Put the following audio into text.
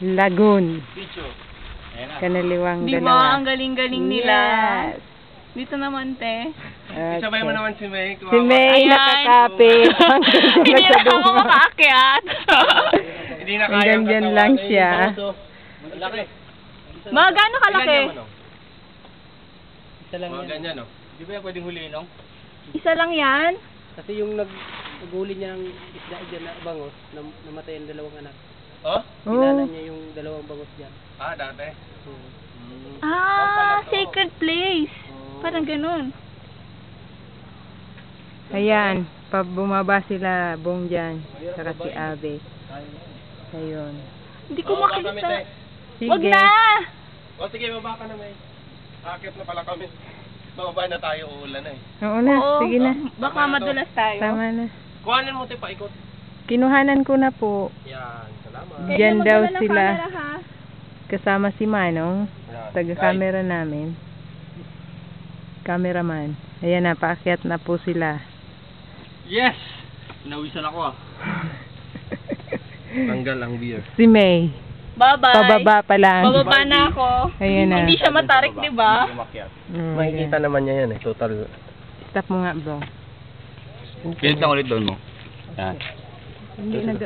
Lagoon. Picho. Kanaliwang Di dalawa. ba? Ang galing-galing nila. Yes. Dito naman, te. Okay. Isabay mo naman si May. Si May Ayan. nakakapit. Hindi na ako makaakyat. Hindi na kaya. Hanggang dyan lang siya. Laki. Mga gaano kalaki? Isa lang Mga yan. ganyan, no? Di ba yan pwedeng huliin, no? Isa lang yan? Kasi yung naghuli niya ng isda dyan na bangos, namatay ang dalawang anak. Oh? Kilala Oh. niya yung dalawang bangos dyan. Ah, dati. Sacred place. Parang ganun. Ayan. Bumaba sila Bong dyan. Saka si Abe. Ayun. Hindi ko makita. Sige. Wag na! O sige, baba ka na, May. Akit na pala kami. Bababa na tayo, uulan na eh. Oo na. Oo. Sige na. Baka madulas tayo. Tama na. Kuhanin mo, tipa, ikot. Kinuhanan ko na po. Yan, salamat. Diyan daw magdala ng sila. camera, ha? Kasama si Manong. Yan. Taga-camera namin. Cameraman. Ayan na. Paakyat na po sila. Yes! Inawisan ako ah. Tanggal ang beer. Si May. Bye-bye. Pababa pa lang. Bababa na ako. Ayan na. Hindi siya matarik, di ba? Makikita naman niya yan eh, total. Stop mo nga, bro. Pilit lang ulit doon mo. Yan. Hindi nag